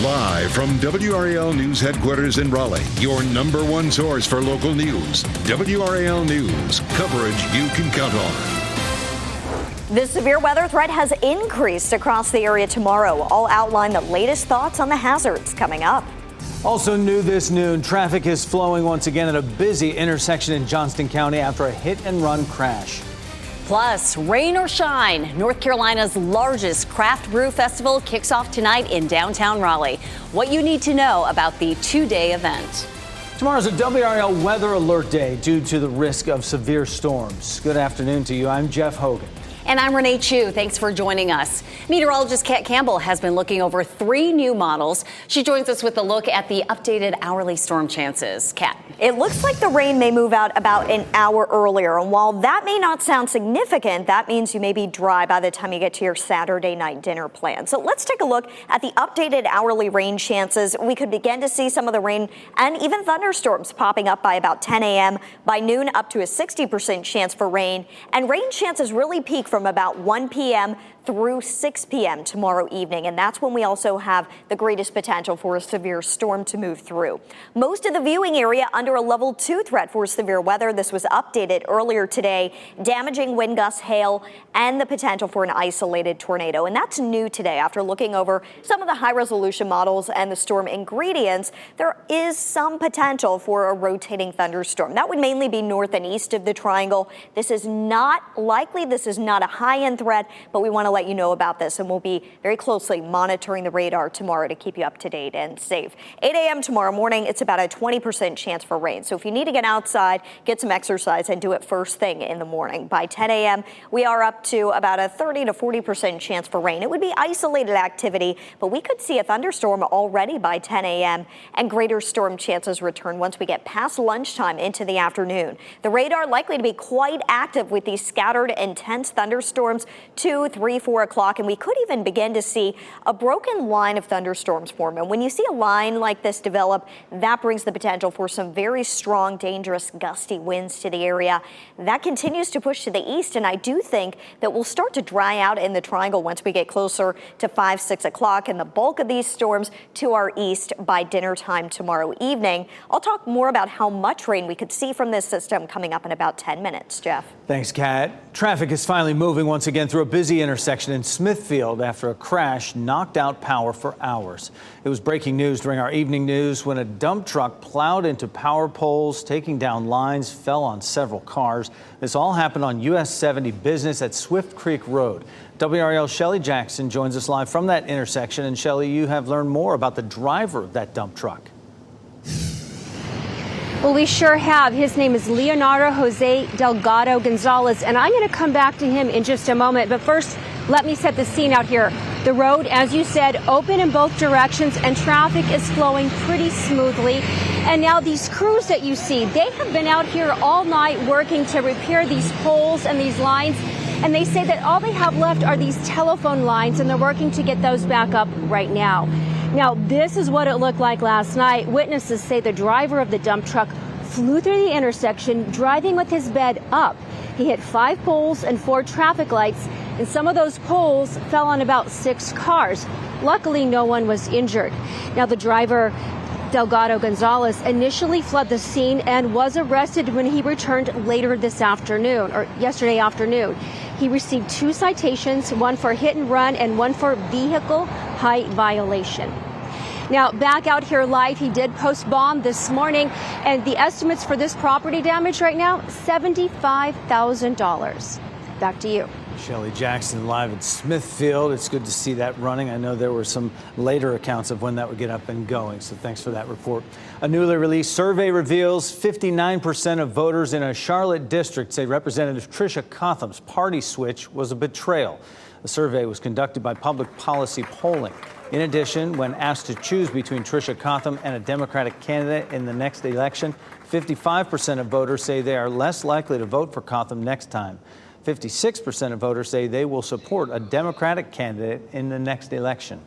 Live from WRAL News Headquarters in Raleigh, your number one source for local news. WRAL News, coverage you can count on. The severe weather threat has increased across the area tomorrow. I'll outline the latest thoughts on the hazards coming up. Also new this noon, traffic is flowing once again at a busy intersection in Johnston County after a hit-and-run crash. Plus, rain or shine, North Carolina's largest craft brew festival kicks off tonight in downtown Raleigh. What you need to know about the two-day event. Tomorrow's a WRAL weather alert day due to the risk of severe storms. Good afternoon to you. I'm Jeff Hogan. And I'm Renee Chu. Thanks for joining us. Meteorologist Kat Campbell has been looking over 3 new models. She joins us with a look at the updated hourly storm chances. Kat. It looks like the rain may move out about an hour earlier. And while that may not sound significant, that means you may be dry by the time you get to your Saturday night dinner plan. So let's take a look at the updated hourly rain chances. We could begin to see some of the rain and even thunderstorms popping up by about 10 a.m. By noon, up to a 60% chance for rain. And rain chances really peak from about 1 p.m. through 6 p.m. tomorrow evening, and that's when we also have the greatest potential for a severe storm to move through. Most of the viewing area under a level 2 threat for severe weather. This was updated earlier today, damaging wind gusts, hail, and the potential for an isolated tornado. And that's new today. After looking over some of the high-resolution models and the storm ingredients, there is some potential for a rotating thunderstorm. That would mainly be north and east of the triangle. This is not likely. This is not a high-end threat, but we want to let you know about this, and we'll be very closely monitoring the radar tomorrow to keep you up to date and safe. 8 a.m. tomorrow morning, it's about a 20% chance for rain. So if you need to get outside, get some exercise and do it first thing in the morning. By 10 a.m., we are up to about a 30 to 40% chance for rain. It would be isolated activity, but we could see a thunderstorm already by 10 a.m. and greater storm chances return once we get past lunchtime into the afternoon. The radar likely to be quite active with these scattered intense thunderstorms 2, 3, 4 o'clock, and we could even begin to see a broken line of thunderstorms form. And when you see a line like this develop, that brings the potential for some very strong, dangerous, gusty winds to the area. That continues to push to the east, and I do think that we'll start to dry out in the triangle once we get closer to 5, 6 o'clock, and the bulk of these storms to our east by dinner time tomorrow evening. I'll talk more about how much rain we could see from this system coming up in about 10 minutes. Jeff. Thanks, Kat. Traffic is finally moving once again through a busy intersection in Smithfield after a crash knocked out power for hours. It was breaking news during our evening news when a dump truck plowed into power poles, taking down lines, fell on several cars. This all happened on US 70 Business at Swift Creek Road. WRAL Shelley Jackson joins us live from that intersection. And Shelley, you have learned more about the driver of that dump truck. Well, we sure have. His name is Leonardo Jose Delgado Gonzalez, and I'm going to come back to him in just a moment. But first, let me set the scene out here. The road, as you said, open in both directions, and traffic is flowing pretty smoothly. And now these crews that you see, they have been out here all night working to repair these poles and these lines. And they say that all they have left are these telephone lines, and they're working to get those back up right now. Now, this is what it looked like last night. Witnesses say the driver of the dump truck flew through the intersection, driving with his bed up. He hit 5 poles and 4 traffic lights, and some of those poles fell on about 6 cars. Luckily, no one was injured. Now, the driver, Delgado Gonzalez, initially fled the scene and was arrested when he returned later this afternoon, or yesterday afternoon. He received 2 citations, one for hit and run and one for vehicle height violation. Now, back out here live, he did post bond this morning, and the estimates for this property damage right now, $75,000. Back to you. Shelley Jackson live at Smithfield. It's good to see that running. I know there were some later accounts of when that would get up and going, so thanks for that report. A newly released survey reveals 59% of voters in a Charlotte district say Representative Tricia Cotham's party switch was a betrayal. The survey was conducted by Public Policy Polling. In addition, when asked to choose between Tricia Cotham and a Democratic candidate in the next election, 55% of voters say they are less likely to vote for Cotham next time. 56% of voters say they will support a Democratic candidate in the next election.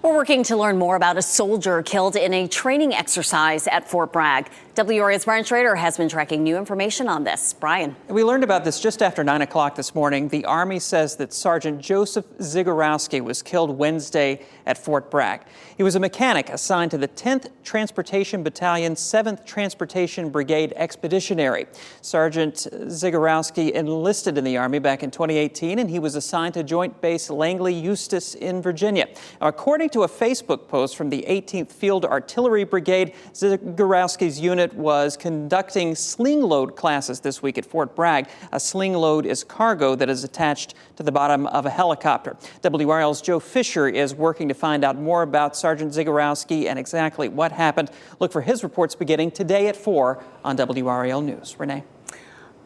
We're working to learn more about a soldier killed in a training exercise at Fort Bragg. WRAL's Brian Schrader has been tracking new information on this. Brian. We learned about this just after 9 o'clock this morning. The Army says that Sergeant Joseph Zagorowski was killed Wednesday at Fort Bragg. He was a mechanic assigned to the 10th Transportation Battalion, 7th Transportation Brigade Expeditionary. Sergeant Zagorowski enlisted in the Army back in 2018, and he was assigned to Joint Base Langley Eustis in Virginia. Now, according to a Facebook post from the 18th Field Artillery Brigade, Zagorowski's unit was conducting sling load classes this week at Fort Bragg. A sling load is cargo that is attached to the bottom of a helicopter. WRAL's Joe Fisher is working to find out more about Sergeant Zagorowski and exactly what happened. Look for his reports beginning today at 4 on WRAL News. Renee.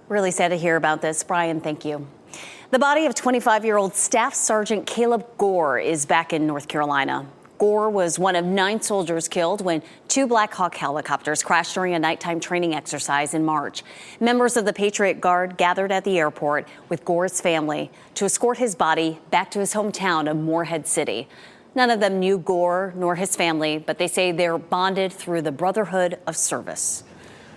Really sad to hear about this. Brian, thank you. The body of 25-year-old Staff Sergeant Caleb Gore is back in North Carolina. Gore was one of 9 soldiers killed when 2 Black Hawk helicopters crashed during a nighttime training exercise in March. Members of the Patriot Guard gathered at the airport with Gore's family to escort his body back to his hometown of Morehead City. None of them knew Gore nor his family, but they say they're bonded through the brotherhood of service.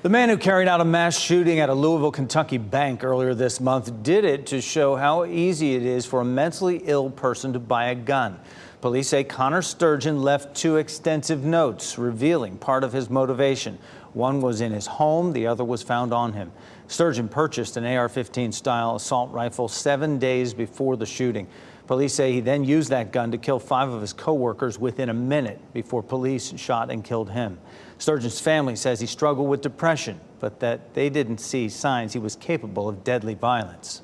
The man who carried out a mass shooting at a Louisville, Kentucky bank earlier this month did it to show how easy it is for a mentally ill person to buy a gun. Police say Connor Sturgeon left 2 extensive notes revealing part of his motivation. One was in his home, the other was found on him. Sturgeon purchased an AR-15 style assault rifle 7 days before the shooting. Police say he then used that gun to kill 5 of his co-workers within a minute before police shot and killed him. Sturgeon's family says he struggled with depression, but that they didn't see signs he was capable of deadly violence.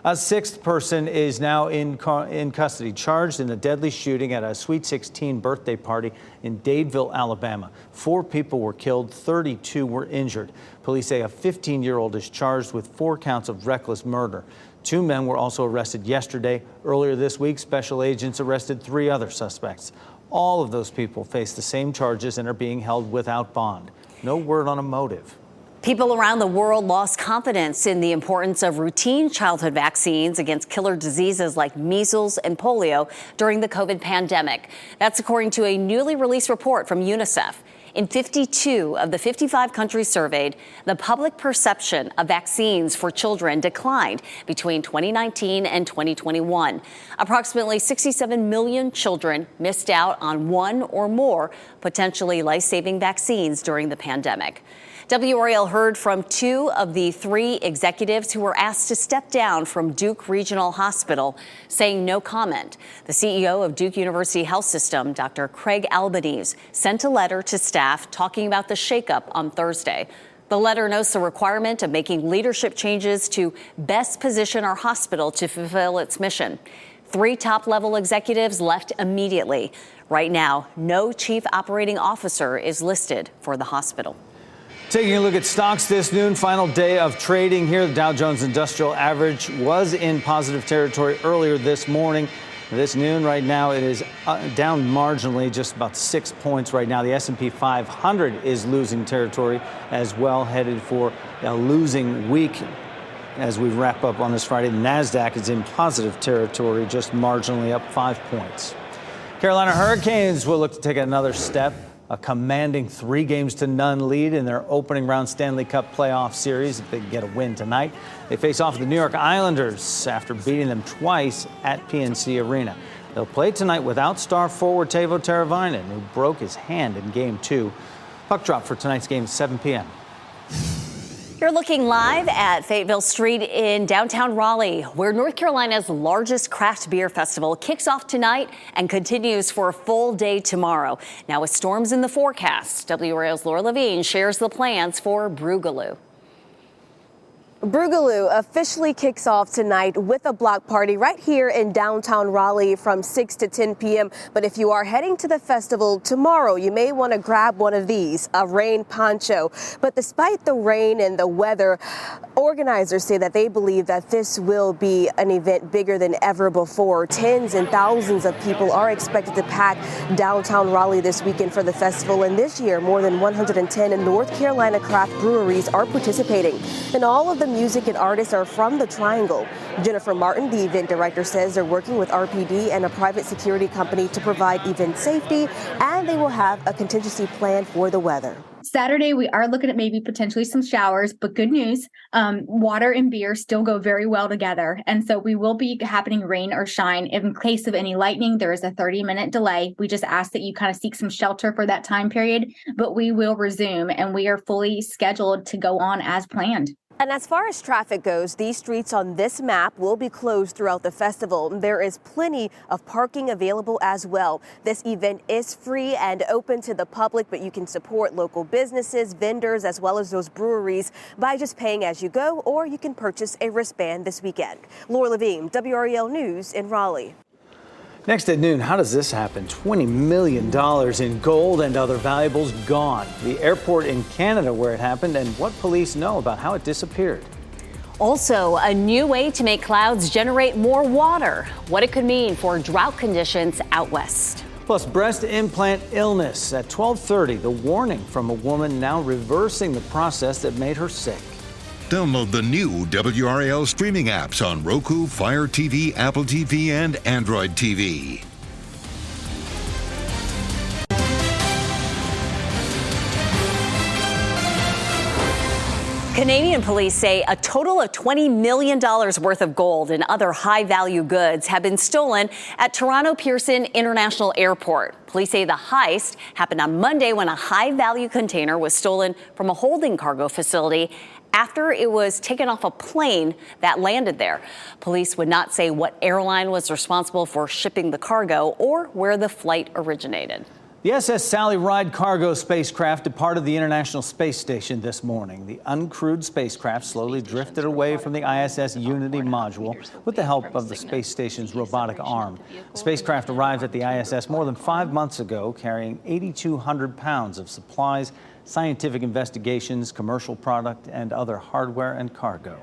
A 6th person is now in custody, charged in the deadly shooting at a Sweet 16 birthday party in Dadeville, Alabama. 4 people were killed, 32 were injured. Police say a 15-year-old is charged with 4 counts of reckless murder. 2 men were also arrested yesterday. Earlier this week, special agents arrested 3 other suspects. All of those people face the same charges and are being held without bond. No word on a motive. People around the world lost confidence in the importance of routine childhood vaccines against killer diseases like measles and polio during the COVID pandemic. That's according to a newly released report from UNICEF. In 52 of the 55 countries surveyed, the public perception of vaccines for children declined between 2019 and 2021. Approximately 67 million children missed out on 1 or more potentially life-saving vaccines during the pandemic. WRAL heard from 2 of the 3 executives who were asked to step down from Duke Regional Hospital, saying no comment. The CEO of Duke University Health System, Dr. Craig Albanese, sent a letter to staff talking about the shakeup on Thursday. The letter notes the requirement of making leadership changes to best position our hospital to fulfill its mission. 3 top-level executives left immediately. Right now, no chief operating officer is listed for the hospital. Taking a look at stocks this noon, final day of trading here. The Dow Jones Industrial Average was in positive territory earlier this morning. This noon right now it is down marginally, just about 6 points right now. The S&P 500 is losing territory as well, headed for a losing week. As we wrap up on this Friday, the NASDAQ is in positive territory, just marginally up 5 points. Carolina Hurricanes will look to take another step. A commanding 3-0 lead in their opening round Stanley Cup playoff series. If they get a win tonight, they face off the New York Islanders after beating them twice at PNC Arena. They'll play tonight without star forward Teuvo Teravainen, who broke his hand in Game 2. Puck drop for tonight's game, 7 p.m. You're looking live at Fayetteville Street in downtown Raleigh, where North Carolina's largest craft beer festival kicks off tonight and continues for a full day tomorrow. Now, with storms in the forecast, WRAL's Laura Levine shares the plans for Broogaloo. Broogaloo officially kicks off tonight with a block party right here in downtown Raleigh from 6 to 10 p.m. But if you are heading to the festival tomorrow, you may want to grab one of these, a rain poncho. But despite the rain and the weather, organizers say that they believe that this will be an event bigger than ever before. Tens and thousands of people are expected to pack downtown Raleigh this weekend for the festival. And this year, more than 110 North Carolina craft breweries are participating. And all of the music and artists are from the Triangle. Jennifer Martin, the event director, says they're working with RPD and a private security company to provide event safety, and they will have a contingency plan for the weather. Saturday, we are looking at maybe potentially some showers, but good news, water and beer still go very well together. And so we will be happening rain or shine. In case of any lightning, there is a 30-minute delay. We just ask that you kind of seek some shelter for that time period, but we will resume and we are fully scheduled to go on as planned. And as far as traffic goes, these streets on this map will be closed throughout the festival. There is plenty of parking available as well. This event is free and open to the public, but you can support local businesses, vendors, as well as those breweries by just paying as you go, or you can purchase a wristband this weekend. Laura Levine, WRAL News in Raleigh. Next at noon, how does this happen? $20 million in gold and other valuables gone. The airport in Canada where it happened and what police know about how it disappeared. Also, a new way to make clouds generate more water. What it could mean for drought conditions out west. Plus, breast implant illness. At 12:30, the warning from a woman now reversing the process that made her sick. Download the new WRAL streaming apps on Roku, Fire TV, Apple TV, and Android TV. Canadian police say a total of $20 million worth of gold and other high-value goods have been stolen at Toronto Pearson International Airport. Police say the heist happened on Monday when a high-value container was stolen from a holding cargo facility after it was taken off a plane that landed there. Police would not say what airline was responsible for shipping the cargo or where the flight originated. The SS Sally Ride cargo spacecraft departed the International Space Station this morning. The uncrewed spacecraft slowly drifted away from the ISS Unity module with the help of the space station's robotic arm. The spacecraft arrived at the ISS more than 5 months ago, carrying 8,200 pounds of supplies, scientific investigations, commercial product, and other hardware and cargo.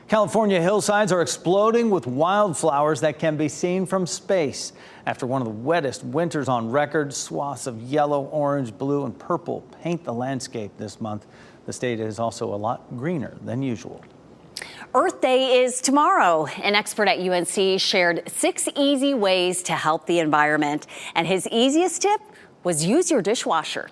California hillsides are exploding with wildflowers that can be seen from space. After one of the wettest winters on record, swaths of yellow, orange, blue, and purple paint the landscape this month. The state is also a lot greener than usual. Earth Day is tomorrow. An expert at UNC shared 6 easy ways to help the environment. And his easiest tip was use your dishwasher.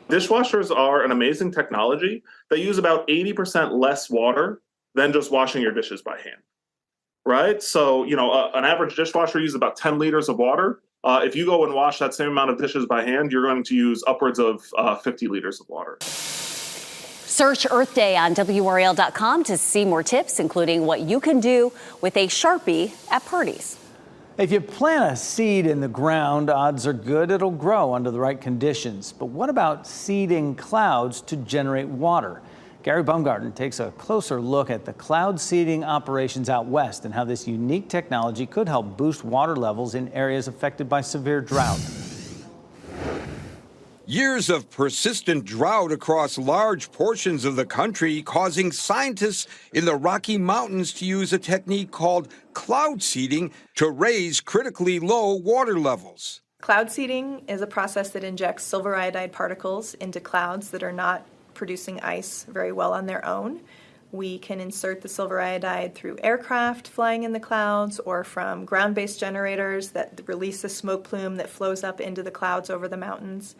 Dishwashers are an amazing technology. They use about 80% less water than just washing your dishes by hand, right? So, an average dishwasher uses about 10 liters of water. If you go and wash that same amount of dishes by hand, you're going to use upwards of 50 liters of water. Search Earth Day on WRAL.com to see more tips, including what you can do with a Sharpie at parties. If you plant a seed in the ground, odds are good it'll grow under the right conditions. But what about seeding clouds to generate water? Gary Baumgarten takes a closer look at the cloud seeding operations out west and how this unique technology could help boost water levels in areas affected by severe drought. Years of persistent drought across large portions of the country causing scientists in the Rocky Mountains to use a technique called cloud seeding to raise critically low water levels. Cloud seeding is a process that injects silver iodide particles into clouds that are not producing ice very well on their own. We can insert the silver iodide through aircraft flying in the clouds or from ground-based generators that release a smoke plume that flows up into the clouds over the mountains.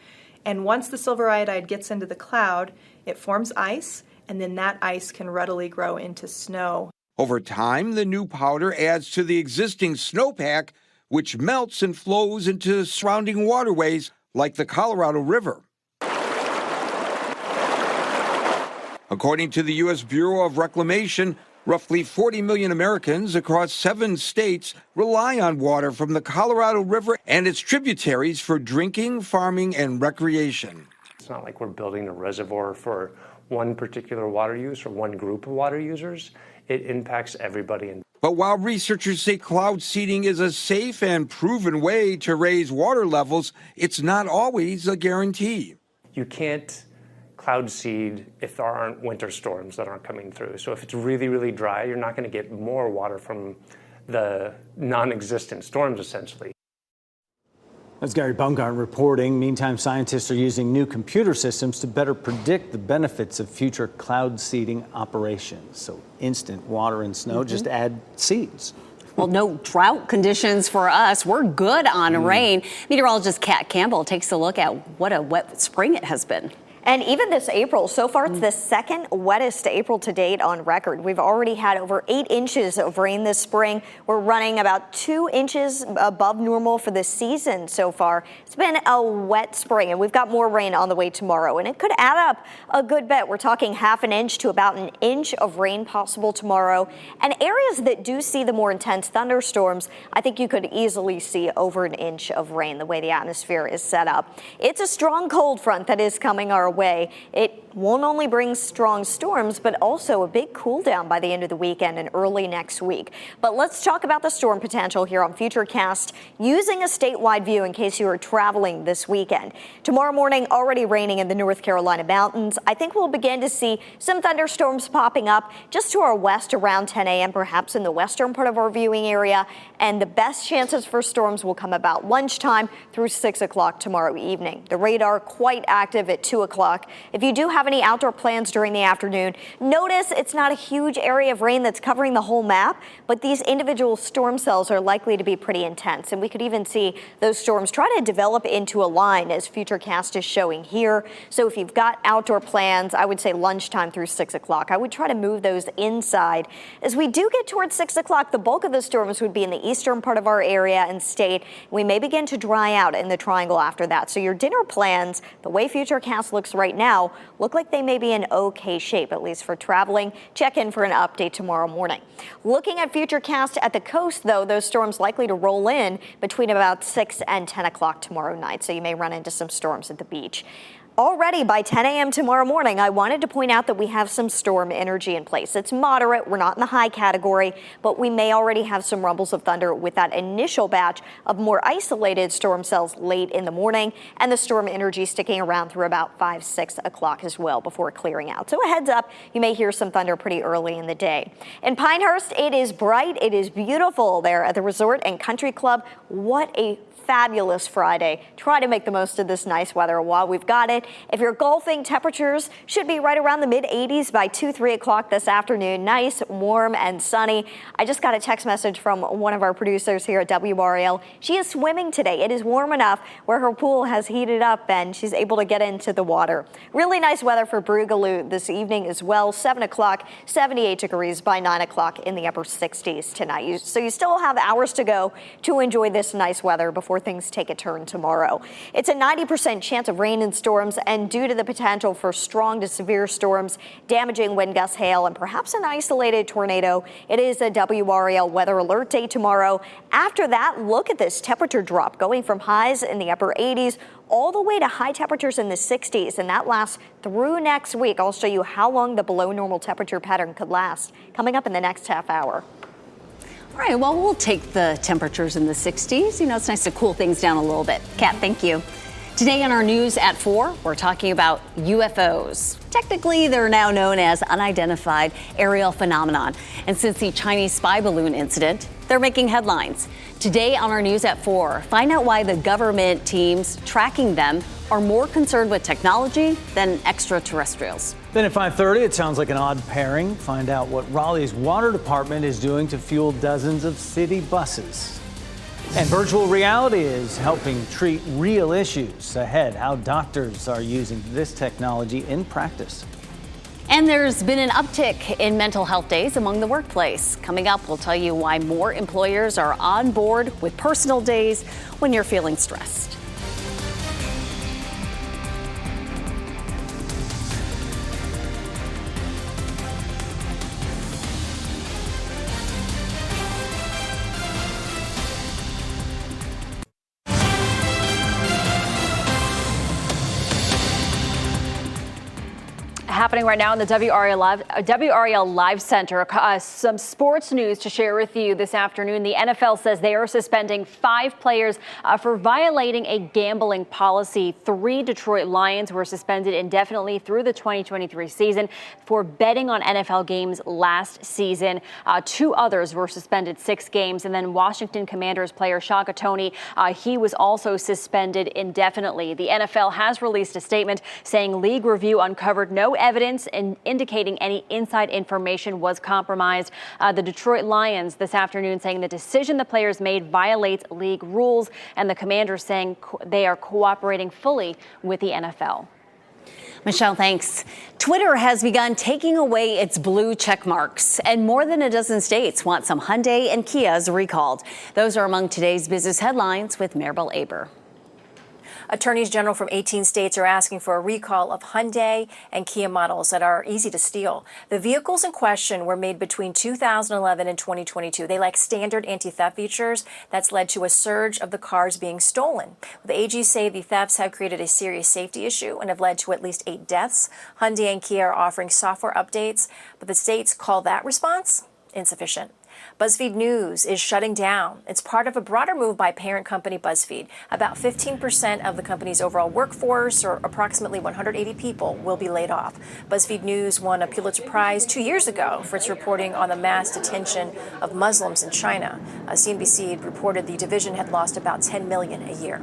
And once the silver iodide gets into the cloud, it forms ice, and then that ice can readily grow into snow. Over time, the new powder adds to the existing snowpack, which melts and flows into surrounding waterways like the Colorado River. According to the U.S. Bureau of Reclamation, roughly 40 million Americans across 7 states rely on water from the Colorado River and its tributaries for drinking, farming, and recreation. It's not like we're building a reservoir for one particular water use or one group of water users. It impacts everybody. But while researchers say cloud seeding is a safe and proven way to raise water levels, it's not always a guarantee. You can't cloud seed if there aren't winter storms that aren't coming through. So if it's really, really dry, you're not going to get more water from the non-existent storms, essentially. That's Gary Baumgarten reporting. Meantime, scientists are using new computer systems to better predict the benefits of future cloud seeding operations. So instant water and snow just add seeds. Well, no drought conditions for us. We're good on rain. Meteorologist Kat Campbell takes a look at what a wet spring it has been. And even this April, so far it's the second wettest April to date on record. We've already had over 8 inches of rain this spring. We're running about 2 inches above normal for the season so far. It's been a wet spring, and we've got more rain on the way tomorrow, and it could add up a good bit. We're talking half an inch to about an inch of rain possible tomorrow. And areas that do see the more intense thunderstorms, I think you could easily see over an inch of rain the way the atmosphere is set up. It's a strong cold front that is coming our way. It won't only bring strong storms, but also a big cool down by the end of the weekend and early next week. But let's talk about the storm potential here on Futurecast using a statewide view in case you are traveling this weekend. Tomorrow morning, already raining in the North Carolina mountains. I think we'll begin to see some thunderstorms popping up just to our west around 10 a.m., perhaps in the western part of our viewing area. And the best chances for storms will come about lunchtime through 6 o'clock tomorrow evening. The radar quite active at 2 o'clock. If you do have any outdoor plans during the afternoon, notice it's not a huge area of rain that's covering the whole map, but these individual storm cells are likely to be pretty intense. And we could even see those storms try to develop into a line, as Futurecast is showing here. So if you've got outdoor plans, I would say lunchtime through 6 o'clock. I would try to move those inside. As we do get towards 6 o'clock, the bulk of the storms would be in the eastern part of our area and state. We may begin to dry out in the triangle after that. So your dinner plans, the way Futurecast looks right now, look like they may be in okay shape, at least for traveling. Check in for an update tomorrow morning. Looking at Futurecast at the coast, though, those storms likely to roll in between about 6 and 10 o'clock tomorrow night, so you may run into some storms at the beach. Already by 10 a.m. tomorrow morning, I wanted to point out that we have some storm energy in place. It's moderate. We're not in the high category, but we may already have some rumbles of thunder with that initial batch of more isolated storm cells late in the morning, and the storm energy sticking around through about 5, 6 o'clock as well before clearing out. So a heads up, you may hear some thunder pretty early in the day. In Pinehurst, it is bright. It is beautiful there at the Resort and Country Club. What a fabulous Friday. Try to make the most of this nice weather while we've got it. If you're golfing, temperatures should be right around the mid-80s by 2, 3 o'clock this afternoon. Nice, warm, and sunny. I just got a text message from one of our producers here at WRAL. She is swimming today. It is warm enough where her pool has heated up and she's able to get into the water. Really nice weather for Boogaloo this evening as well. 7 o'clock, 78 degrees by 9 o'clock in the upper 60s tonight. So you still have hours to go to enjoy this nice weather before things take a turn tomorrow. It's a 90% chance of rain and storms, and due to the potential for strong to severe storms, damaging wind gusts, hail, and perhaps an isolated tornado, it is a WRAL weather alert day tomorrow. After that, look at this temperature drop going from highs in the upper 80s all the way to high temperatures in the 60s, and that lasts through next week. I'll show you how long the below normal temperature pattern could last coming up in the next half hour. All right, well, we'll take the temperatures in the 60s. You know, it's nice to cool things down a little bit. Kat, thank you. Today on our news at 4, we're talking about UFOs. Technically, they're now known as unidentified aerial phenomenon. And since the Chinese spy balloon incident, they're making headlines. Today on our news at 4, find out why the government teams tracking them are more concerned with technology than extraterrestrials. Then at 5:30, it sounds like an odd pairing. Find out what Raleigh's water department is doing to fuel dozens of city buses. And virtual reality is helping treat real issues. Ahead, how doctors are using this technology in practice. And there's been an uptick in mental health days among the workplace. Coming up, we'll tell you why more employers are on board with personal days when you're feeling stressed. happening right now in the WRAL Live Center. Some sports news to share with you this afternoon. The NFL says they are suspending 5 players for violating a gambling policy. 3 Detroit Lions were suspended indefinitely through the 2023 season for betting on NFL games last season. 2 others were suspended 6 games. And then Washington Commanders player Shaka Toney, he was also suspended indefinitely. The NFL has released a statement saying league review uncovered no evidence indicating any inside information was compromised. The Detroit Lions this afternoon saying the decision the players made violates league rules, and the Commanders saying they are cooperating fully with the NFL. Michelle, thanks. Twitter has begun taking away its blue check marks, and more than a dozen states want some Hyundai and Kias recalled. Those are among today's business headlines with Maribel Aber. Attorneys general from 18 states are asking for a recall of Hyundai and Kia models that are easy to steal. The vehicles in question were made between 2011 and 2022. They lack standard anti-theft features. That's led to a surge of the cars being stolen. The AGs say the thefts have created a serious safety issue and have led to at least 8 deaths. Hyundai and Kia are offering software updates, but the states call that response insufficient. BuzzFeed News is shutting down. It's part of a broader move by parent company BuzzFeed. About 15% of the company's overall workforce, or approximately 180 people, will be laid off. BuzzFeed News won a Pulitzer Prize 2 years ago for its reporting on the mass detention of Muslims in China. CNBC reported the division had lost about $10 million a year.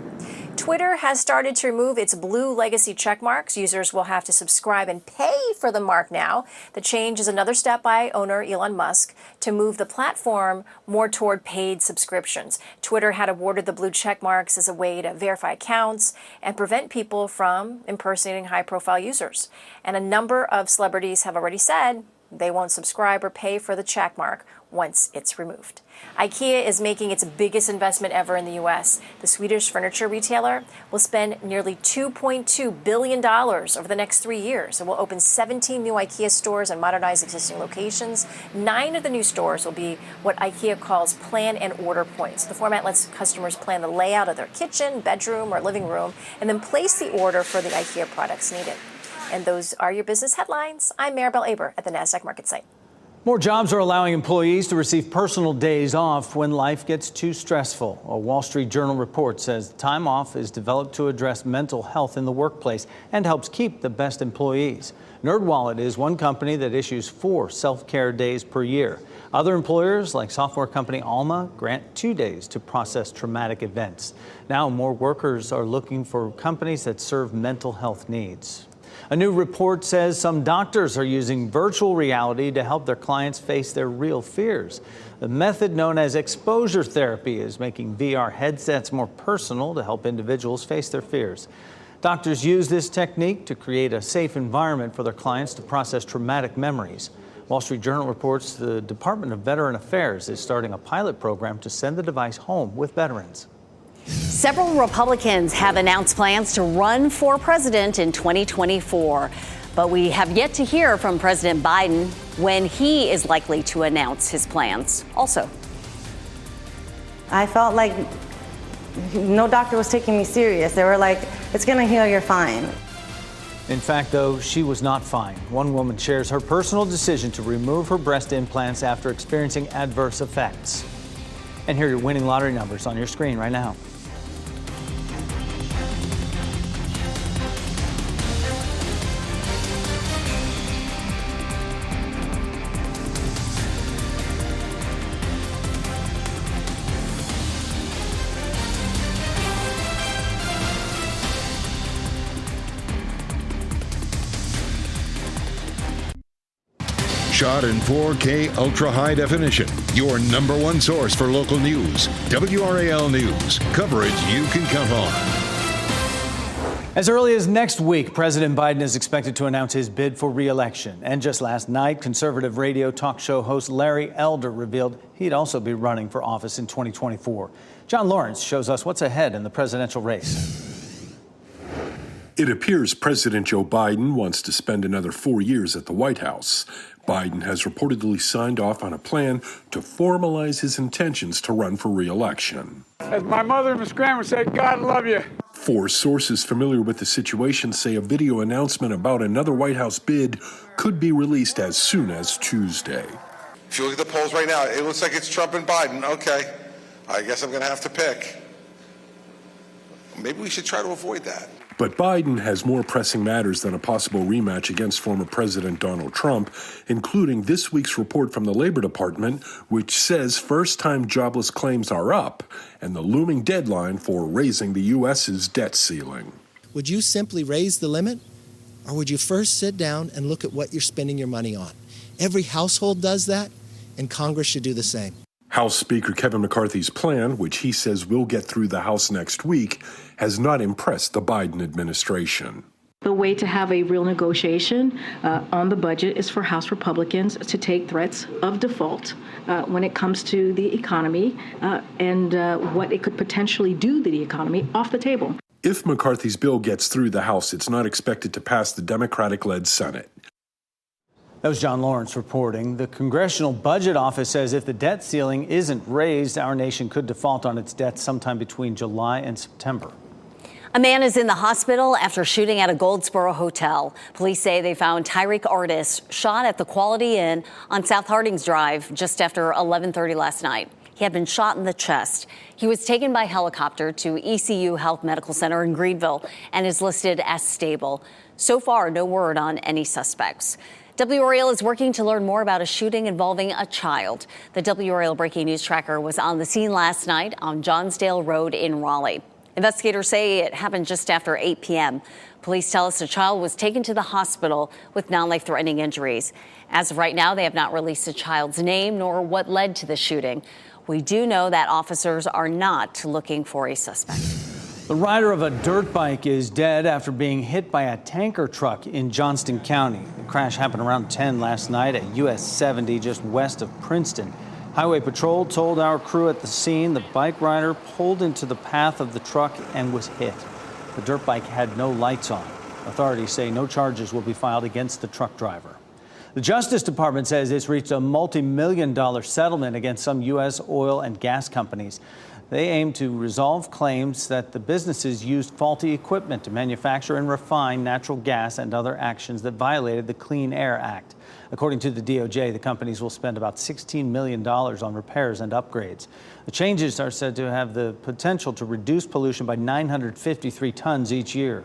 Twitter has started to remove its blue legacy check marks. Users will have to subscribe and pay for the mark now. The change is another step by owner Elon Musk to move the platform more toward paid subscriptions. Twitter had awarded the blue check marks as a way to verify accounts and prevent people from impersonating high-profile users. And a number of celebrities have already said they won't subscribe or pay for the check mark once it's removed. IKEA is making its biggest investment ever in the U.S. The Swedish furniture retailer will spend nearly $2.2 billion over the next 3 years. It will open 17 new IKEA stores and modernize existing locations. 9 of the new stores will be what IKEA calls plan and order points. The format lets customers plan the layout of their kitchen, bedroom, or living room, and then place the order for the IKEA products needed. And those are your business headlines. I'm Maribel Aber at the NASDAQ Market Site. More jobs are allowing employees to receive personal days off when life gets too stressful. A Wall Street Journal report says time off is developed to address mental health in the workplace and helps keep the best employees. NerdWallet is one company that issues 4 self-care days per year. Other employers, like software company Alma, grant 2 days to process traumatic events. Now more workers are looking for companies that serve mental health needs. A new report says some doctors are using virtual reality to help their clients face their real fears. The method known as exposure therapy is making VR headsets more personal to help individuals face their fears. Doctors use this technique to create a safe environment for their clients to process traumatic memories. Wall Street Journal reports the Department of Veteran Affairs is starting a pilot program to send the device home with veterans. Several Republicans have announced plans to run for president in 2024, but we have yet to hear from President Biden when he is likely to announce his plans. Also, I felt like no doctor was taking me serious. They were like, it's going to heal, you're fine. In fact, though, she was not fine. One woman shares her personal decision to remove her breast implants after experiencing adverse effects. And here are your winning lottery numbers on your screen right now. Shot in 4K ultra high definition. Your number one source for local news. WRAL News. Coverage you can count on. As early as next week, President Biden is expected to announce his bid for re-election. And just last night, conservative radio talk show host Larry Elder revealed he'd also be running for office in 2024. John Lawrence shows us what's ahead in the presidential race. It appears President Joe Biden wants to spend another 4 years at the White House. Biden has reportedly signed off on a plan to formalize his intentions to run for re-election. As my mother and Miss Grandma said, God love you. 4 sources familiar with the situation say a video announcement about another White House bid could be released as soon as Tuesday. If you look at the polls right now, it looks like it's Trump and Biden. Okay, I guess I'm going to have to pick. Maybe we should try to avoid that. But Biden has more pressing matters than a possible rematch against former President Donald Trump, including this week's report from the Labor Department, which says first-time jobless claims are up and the looming deadline for raising the U.S.'s debt ceiling. Would you simply raise the limit, or would you first sit down and look at what you're spending your money on? Every household does that, and Congress should do the same. House Speaker Kevin McCarthy's plan, which he says will get through the House next week, has not impressed the Biden administration. The way to have a real negotiation on the budget is for House Republicans to take threats of default when it comes to the economy and what it could potentially do to the economy off the table. If McCarthy's bill gets through the House, it's not expected to pass the Democratic-led Senate. That was John Lawrence reporting. The Congressional Budget Office says if the debt ceiling isn't raised, our nation could default on its debt sometime between July and September. A man is in the hospital after shooting at a Goldsboro hotel. Police say they found Tyreek Artis shot at the Quality Inn on South Hardings Drive just after 11:30 last night. He had been shot in the chest. He was taken by helicopter to ECU Health Medical Center in Greenville and is listed as stable. So far, no word on any suspects. WRAL is working to learn more about a shooting involving a child. The WRAL Breaking News Tracker was on the scene last night on Johnsdale Road in Raleigh. Investigators say it happened just after 8 p.m. Police tell us the child was taken to the hospital with non-life-threatening injuries. As of right now, they have not released the child's name nor what led to the shooting. We do know that officers are not looking for a suspect. The rider of a dirt bike is dead after being hit by a tanker truck in Johnston County. The crash happened around 10 last night at US 70 just west of Princeton. Highway Patrol told our crew at the scene the bike rider pulled into the path of the truck and was hit. The dirt bike had no lights on. Authorities say no charges will be filed against the truck driver. The Justice Department says it's reached a multi-million-dollar settlement against some U.S. oil and gas companies. They aim to resolve claims that the businesses used faulty equipment to manufacture and refine natural gas and other actions that violated the Clean Air Act. According to the DOJ, the companies will spend about $16 million on repairs and upgrades. The changes are said to have the potential to reduce pollution by 953 tons each year.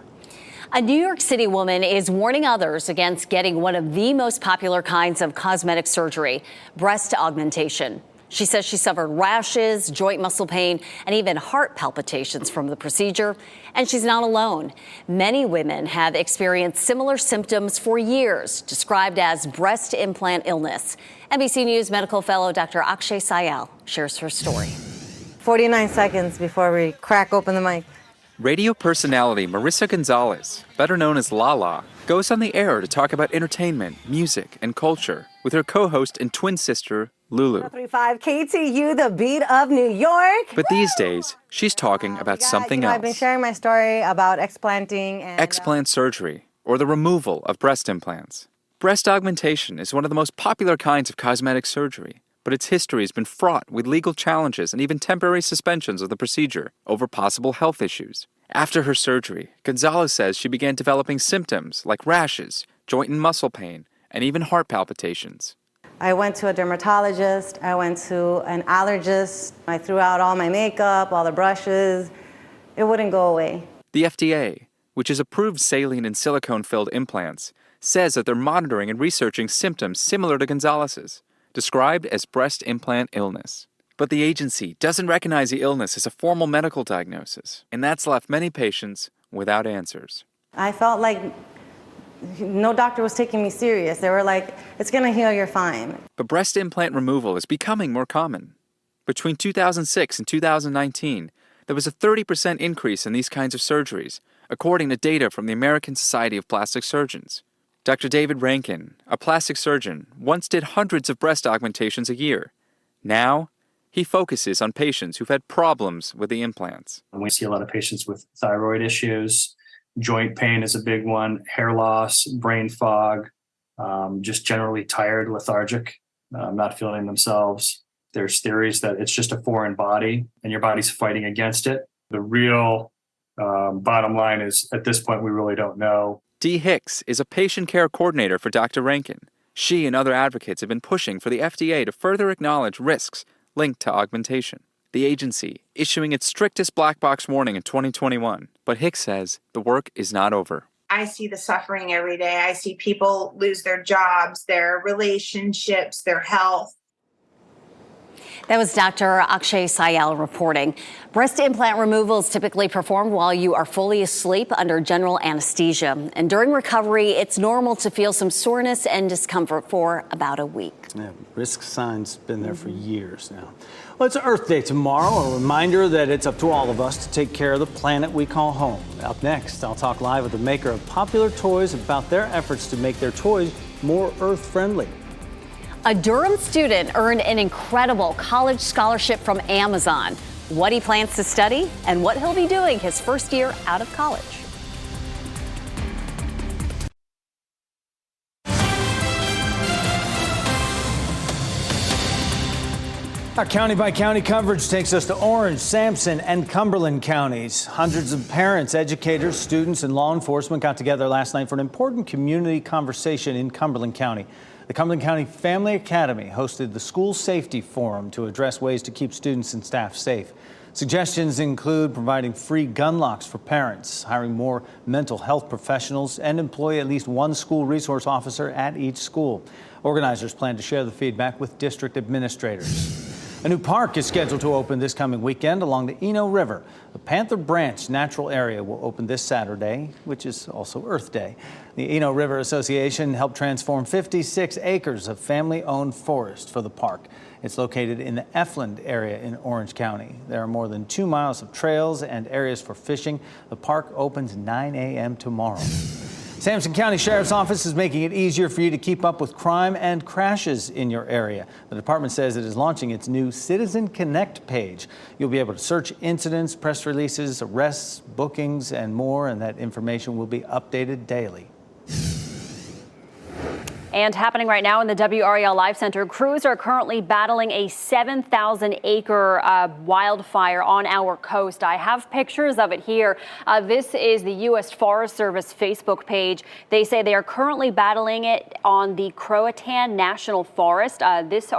A New York City woman is warning others against getting one of the most popular kinds of cosmetic surgery, breast augmentation. She says she suffered rashes, joint muscle pain, and even heart palpitations from the procedure. And she's not alone. Many women have experienced similar symptoms for years, described as breast implant illness. NBC News medical fellow Dr. Akshay Sayal shares her story. 49 seconds before we crack open the mic. Radio personality Marissa Gonzalez, better known as Lala, goes on the air to talk about entertainment, music, and culture with her co-host and twin sister, Lulu. 35 KTU, the beat of New York. But these days, she's talking about something else. I've been sharing my story about explanting and explant surgery, or the removal of breast implants. Breast augmentation is one of the most popular kinds of cosmetic surgery, but its history has been fraught with legal challenges and even temporary suspensions of the procedure over possible health issues. After her surgery, Gonzalez says she began developing symptoms like rashes, joint and muscle pain, and even heart palpitations. I went to a dermatologist, I went to an allergist, I threw out all my makeup, all the brushes. It wouldn't go away. The FDA, which has approved saline and silicone-filled implants, says that they're monitoring and researching symptoms similar to Gonzalez's, described as breast implant illness. But the agency doesn't recognize the illness as a formal medical diagnosis, and that's left many patients without answers. I felt like no doctor was taking me serious. They were like, it's going to heal, you're fine. But breast implant removal is becoming more common. Between 2006 and 2019, there was a 30% increase in these kinds of surgeries, according to data from the American Society of Plastic Surgeons. Dr. David Rankin, a plastic surgeon, once did hundreds of breast augmentations a year. Now, he focuses on patients who've had problems with the implants. We see a lot of patients with thyroid issues. Joint pain is a big one, hair loss, brain fog, just generally tired, lethargic, not feeling themselves. There's theories that it's just a foreign body and your body's fighting against it. The real bottom line is, at this point, we really don't know. Dee Hicks is a patient care coordinator for Dr. Rankin. She and other advocates have been pushing for the FDA to further acknowledge risks linked to augmentation. The agency issuing its strictest black box warning in 2021. But Hicks says the work is not over. I see the suffering every day. I see people lose their jobs, their relationships, their health. That was Dr. Akshay Sayal reporting. Breast implant removal is typically performed while you are fully asleep under general anesthesia. And during recovery, it's normal to feel some soreness and discomfort for about a week. Yeah, risk signs been there for years now. Well, it's Earth Day tomorrow, a reminder that it's up to all of us to take care of the planet we call home. Up next, I'll talk live with the maker of popular toys about their efforts to make their toys more Earth-friendly. A Durham student earned an incredible college scholarship from Amazon. What he plans to study and what he'll be doing his first year out of college. Our county-by-county coverage takes us to Orange, Sampson, and Cumberland counties. Hundreds of parents, educators, students, and law enforcement got together last night for an important community conversation in Cumberland County. The Cumberland County Family Academy hosted the School Safety Forum to address ways to keep students and staff safe. Suggestions include providing free gun locks for parents, hiring more mental health professionals, and employ at least one school resource officer at each school. Organizers plan to share the feedback with district administrators. A new park is scheduled to open this coming weekend along the Eno River. The Panther Branch Natural Area will open this Saturday, which is also Earth Day. The Eno River Association helped transform 56 acres of family-owned forest for the park. It's located in the Efland area in Orange County. There are more than 2 miles of trails and areas for fishing. The park opens 9 a.m. tomorrow. Sampson County Sheriff's Office is making it easier for you to keep up with crime and crashes in your area. The department says it is launching its new Citizen Connect page. You'll be able to search incidents, press releases, arrests, bookings, and more, and that information will be updated daily. And happening right now in the WRAL Live Center, crews are currently battling a 7,000-acre wildfire on our coast. I have pictures of it here. This is the U.S. Forest Service Facebook page. They say they are currently battling it on the Croatan National Forest. This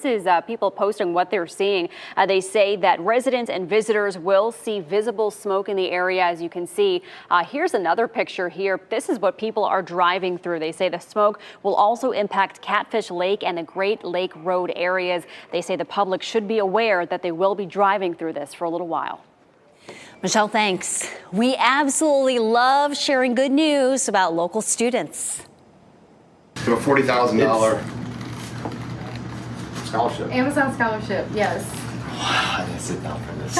is people posting what they're seeing. They say that residents and visitors will see visible smoke in the area, as you can see. Here's another picture here. This is what people are driving through. They say the smoke will also impact Catfish Lake and the Great Lake Road areas. They say the public should be aware that they will be driving through this for a little while. Michelle, thanks. We absolutely love sharing good news about local students. For a $40,000 scholarship. Amazon scholarship, yes. Wow, I didn't sit down for this.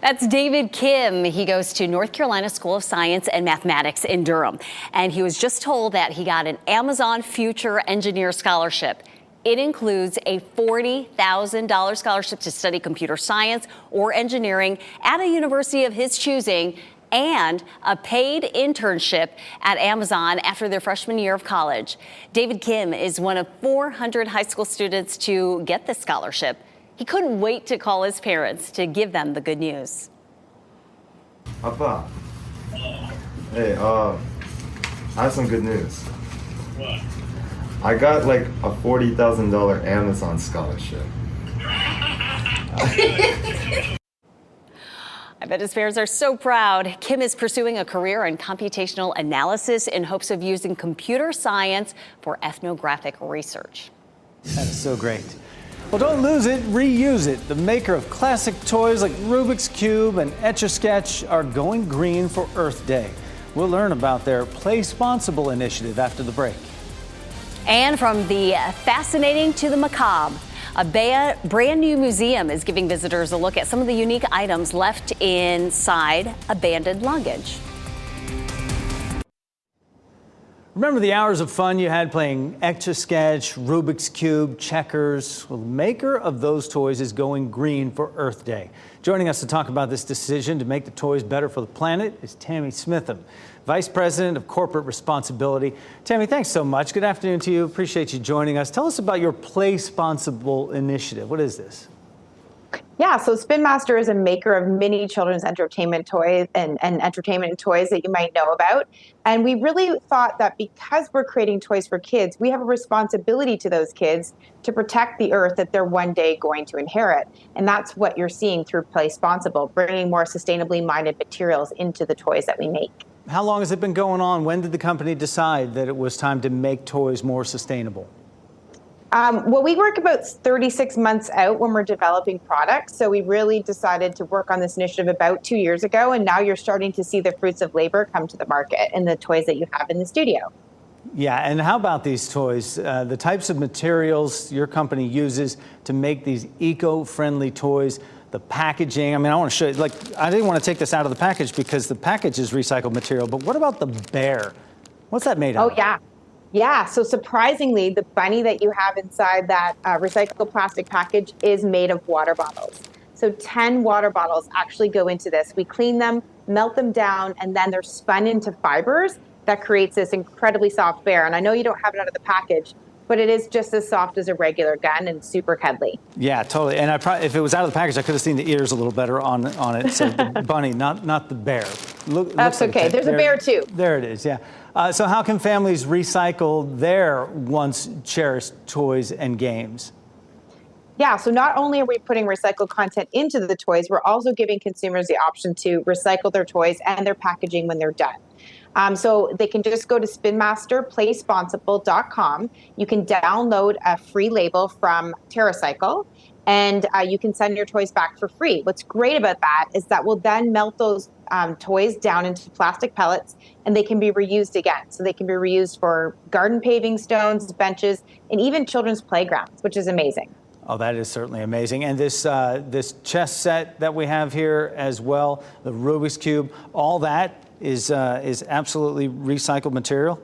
That's David Kim. He goes to North Carolina School of Science and Mathematics in Durham. And he was just told that he got an Amazon Future Engineer Scholarship. It includes a $40,000 scholarship to study computer science or engineering at a university of his choosing, and a paid internship at Amazon after their freshman year of college. David Kim is one of 400 high school students to get this scholarship. He couldn't wait to call his parents to give them the good news. Papa, hey, I have some good news. What? I got like a $40,000 Amazon scholarship. I bet his parents are so proud. Kim is pursuing a career in computational analysis in hopes of using computer science for ethnographic research. That is so great. Well, don't lose it, reuse it. The maker of classic toys like Rubik's Cube and Etch-a-Sketch are going green for Earth Day. We'll learn about their Play Sponsible initiative after the break. And from the fascinating to the macabre, a brand new museum is giving visitors a look at some of the unique items left inside abandoned luggage. Remember the hours of fun you had playing Etch-a-Sketch, Rubik's Cube, checkers? Well, the maker of those toys is going green for Earth Day. Joining us to talk about this decision to make the toys better for the planet is Tammy Smitham, Vice President of Corporate Responsibility. Tammy, thanks so much. Good afternoon to you. Appreciate you joining us. Tell us about your Play Sponsible initiative. What is this? Yeah, so Spin Master is a maker of many children's entertainment toys and entertainment toys that you might know about. And we really thought that because we're creating toys for kids, we have a responsibility to those kids to protect the earth that they're one day going to inherit. And that's what you're seeing through Play Sponsible, bringing more sustainably minded materials into the toys that we make. How long has it been going on? When did the company decide that it was time to make toys more sustainable? Well, we work about 36 months out when we're developing products. So we really decided to work on this initiative about 2 years ago. And now you're starting to see the fruits of labor come to the market in the toys that you have in the studio. Yeah, and how about these toys? The types of materials your company uses to make these eco-friendly toys, the packaging. I mean, I want to show you, I didn't want to take this out of the package because the package is recycled material, but what about the bear? What's that made of? Oh, yeah. Yeah, so surprisingly, the bunny that you have inside that recycled plastic package is made of water bottles. So 10 water bottles actually go into this. We clean them, melt them down, and then they're spun into fibers that creates this incredibly soft bear. And I know you don't have it out of the package, but it is just as soft as a regular gun and super cuddly. Yeah, totally. And if it was out of the package, I could have seen the ears a little better on it. So the bunny, not the bear. That's okay. There's a bear too. There it is, yeah. So how can families recycle their once cherished toys and games? Yeah, so not only are we putting recycled content into the toys, we're also giving consumers the option to recycle their toys and their packaging when they're done. So they can just go to spinmasterplaysponsible.com. You can download a free label from TerraCycle, and you can send your toys back for free. What's great about that is that we'll then melt those toys down into plastic pellets, and they can be reused again. So they can be reused for garden paving stones, benches, and even children's playgrounds, which is amazing. Oh, that is certainly amazing. And this chess set that we have here as well, the Rubik's Cube, all that is absolutely recycled material?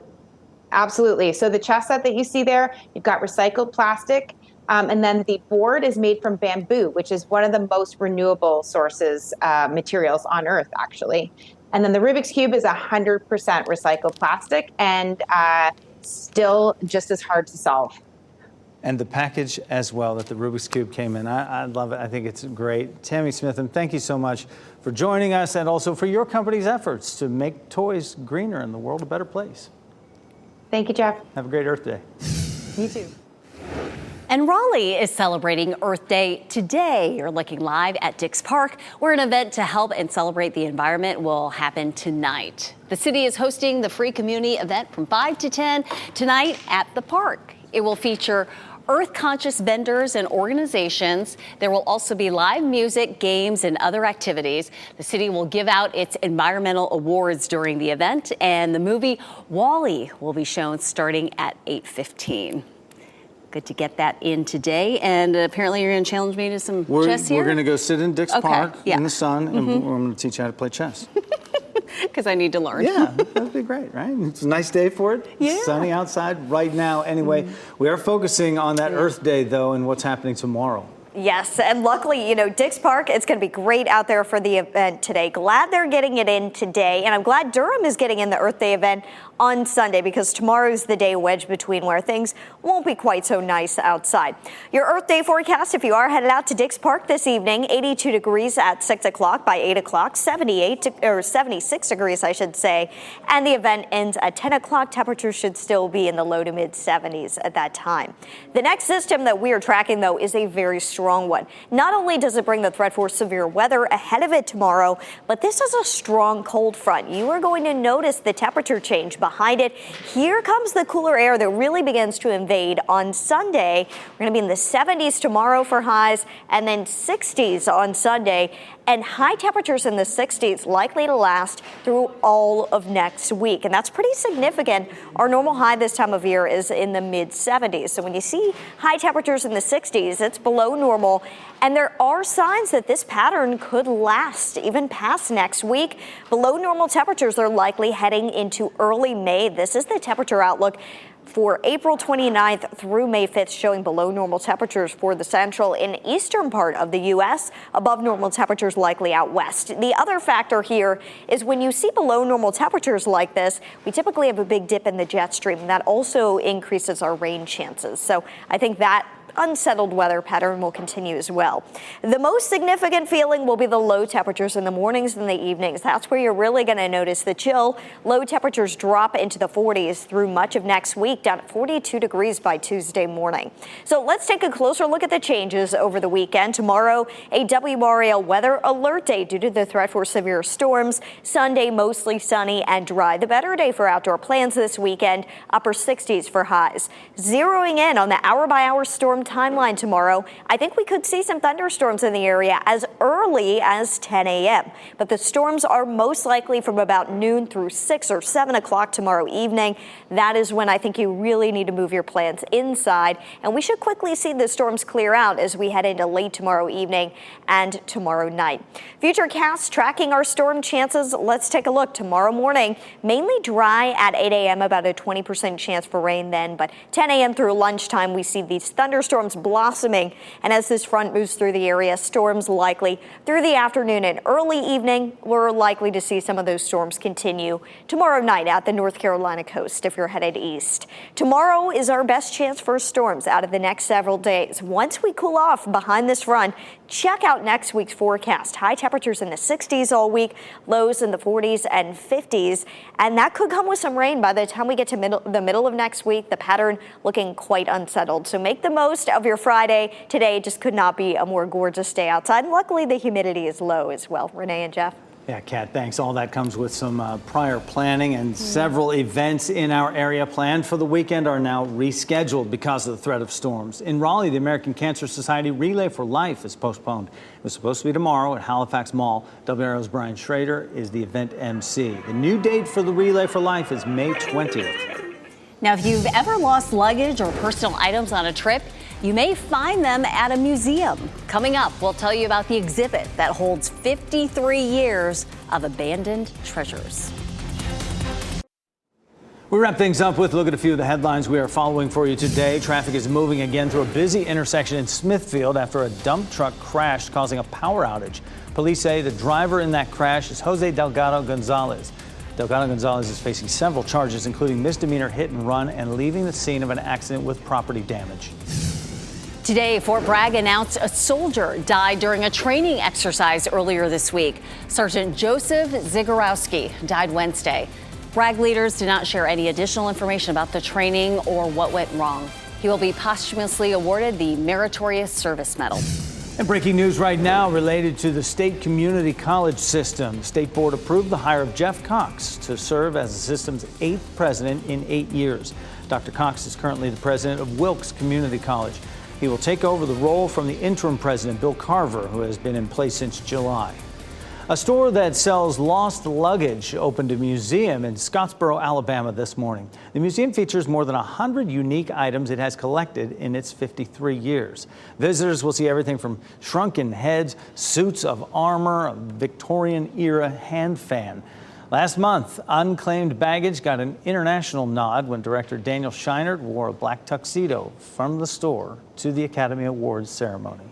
Absolutely. So the chess set that you see there, you've got recycled plastic, and then the board is made from bamboo, which is one of the most renewable sources, materials on Earth, actually. And then the Rubik's Cube is 100% recycled plastic and still just as hard to solve. And the package as well that the Rubik's Cube came in. I love it. I think it's great. Tammy Smitham, thank you so much for joining us and also for your company's efforts to make toys greener and the world a better place. Thank you, Jeff. Have a great Earth Day. You too. And Raleigh is celebrating Earth Day today. You're looking live at Dix Park, where an event to help and celebrate the environment will happen tonight. The city is hosting the free community event from 5 to 10 tonight at the park. It will feature Earth-conscious vendors and organizations. There will also be live music, games, and other activities. The city will give out its environmental awards during the event, and the movie WRAL will be shown starting at 8:15. Good to get that in today. And apparently you're going to challenge me to some chess here? We're going to go sit in Dix Park in the sun, and I'm going to teach you how to play chess. Because I need to learn. Yeah, that'd be great, right? It's a nice day for it. Yeah. It's sunny outside right now. Anyway, we are focusing on that Earth Day, though, and what's happening tomorrow. Yes, and luckily, Dix Park, it's going to be great out there for the event today. Glad they're getting it in today, and I'm glad Durham is getting in the Earth Day event on Sunday because tomorrow's the day wedged between where things won't be quite so nice outside. Your Earth Day forecast, if you are headed out to Dix Park this evening, 82 degrees at 6 o'clock. By 8 o'clock, 76 degrees, I should say, and the event ends at 10 o'clock. Temperatures should still be in the low to mid 70s at that time. The next system that we are tracking, though, is a very strong one. Not only does it bring the threat for severe weather ahead of it tomorrow, but this is a strong cold front. You are going to notice the temperature change behind it. Here comes the cooler air that really begins to invade on Sunday. We're going to be in the 70s tomorrow for highs and then 60s on Sunday. And high temperatures in the 60s likely to last through all of next week. And that's pretty significant. Our normal high this time of year is in the mid 70s. So when you see high temperatures in the 60s, it's below normal. And there are signs that this pattern could last even past next week. Below normal temperatures are likely heading into early May. This is the temperature outlook for April 29th through May 5th, showing below normal temperatures for the central and eastern part of the U.S., above normal temperatures likely out west. The other factor here is when you see below normal temperatures like this, we typically have a big dip in the jet stream, and that also increases our rain chances. So I think that unsettled weather pattern will continue as well. The most significant feeling will be the low temperatures in the mornings and the evenings. That's where you're really going to notice the chill. Low temperatures drop into the 40s through much of next week, down at 42 degrees by Tuesday morning. So let's take a closer look at the changes over the weekend. Tomorrow, a WRAL weather alert day due to the threat for severe storms. Sunday, mostly sunny and dry. The better day for outdoor plans this weekend, upper 60s for highs. Zeroing in on the hour-by-hour storm timeline tomorrow, I think we could see some thunderstorms in the area as early as 10 a.m. But the storms are most likely from about noon through 6 or 7 o'clock tomorrow evening. That is when I think you really need to move your plans inside. And we should quickly see the storms clear out as we head into late tomorrow evening and tomorrow night. Futurecast tracking our storm chances. Let's take a look. Tomorrow morning, mainly dry at 8 a.m., about a 20% chance for rain then. But 10 a.m. through lunchtime, we see these thunderstorms blossoming, and as this front moves through the area, storms likely through the afternoon and early evening. We're likely to see some of those storms continue tomorrow night at the North Carolina coast if you're headed east. Tomorrow is our best chance for storms out of the next several days. Once we cool off behind this front, check out next week's forecast. High temperatures in the 60s all week, lows in the 40s and 50s, and that could come with some rain by the time we get to the middle of next week. The pattern looking quite unsettled, so make the most of your Friday. Today just could not be a more gorgeous day outside. And luckily, the humidity is low as well. Renee and Jeff. Yeah, Kat, thanks. All that comes with some prior planning, and several events in our area planned for the weekend are now rescheduled because of the threat of storms. In Raleigh, the American Cancer Society Relay for Life is postponed. It was supposed to be tomorrow at Halifax Mall. WRAL's Brian Schrader is the event MC. The new date for the Relay for Life is May 20th. Now, if you've ever lost luggage or personal items on a trip, you may find them at a museum. Coming up, we'll tell you about the exhibit that holds 53 years of abandoned treasures. We wrap things up with a look at a few of the headlines we are following for you today. Traffic is moving again through a busy intersection in Smithfield after a dump truck crashed, causing a power outage. Police say the driver in that crash is Jose Delgado Gonzalez. Delgado Gonzalez is facing several charges, including misdemeanor hit and run and leaving the scene of an accident with property damage. Today, Fort Bragg announced a soldier died during a training exercise earlier this week. Sergeant Joseph Zigorowski died Wednesday. Bragg leaders did not share any additional information about the training or what went wrong. He will be posthumously awarded the Meritorious Service Medal. And breaking news right now related to the state community college system. The state board approved the hire of Jeff Cox to serve as the system's 8th president in 8 years. Dr. Cox is currently the president of Wilkes Community College. He will take over the role from the interim president, Bill Carver, who has been in place since July. A store that sells lost luggage opened a museum in Scottsboro, Alabama this morning. The museum features more than 100 unique items it has collected in its 53 years. Visitors will see everything from shrunken heads, suits of armor, a Victorian-era hand fan. Last month, unclaimed baggage got an international nod when director Daniel Scheinert wore a black tuxedo from the store to the Academy Awards ceremony.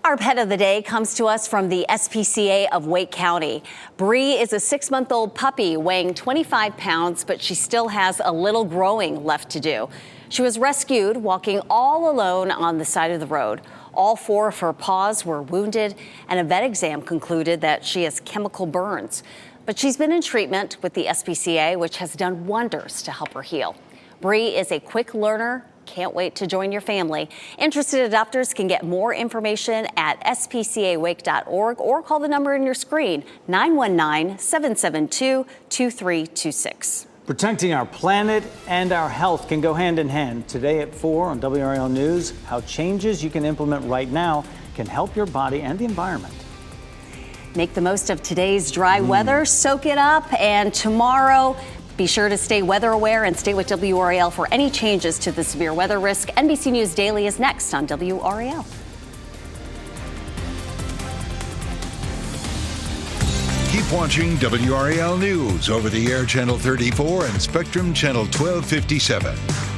Our pet of the day comes to us from the SPCA of Wake County. Bree is a 6-month-old puppy weighing 25 pounds, but she still has a little growing left to do. She was rescued walking all alone on the side of the road. All 4 of her paws were wounded, and a vet exam concluded that she has chemical burns. But she's been in treatment with the SPCA, which has done wonders to help her heal. Bree is a quick learner. Can't wait to join your family. Interested adopters can get more information at spcawake.org or call the number on your screen, 919-772-2326. Protecting our planet and our health can go hand in hand. Today at 4 on WRAL News, how changes you can implement right now can help your body and the environment. Make the most of today's dry weather, soak it up, and tomorrow, be sure to stay weather aware and stay with WRAL for any changes to the severe weather risk. NBC News Daily is next on WRAL. Keep watching WRAL News over the air channel 34 and Spectrum channel 1257.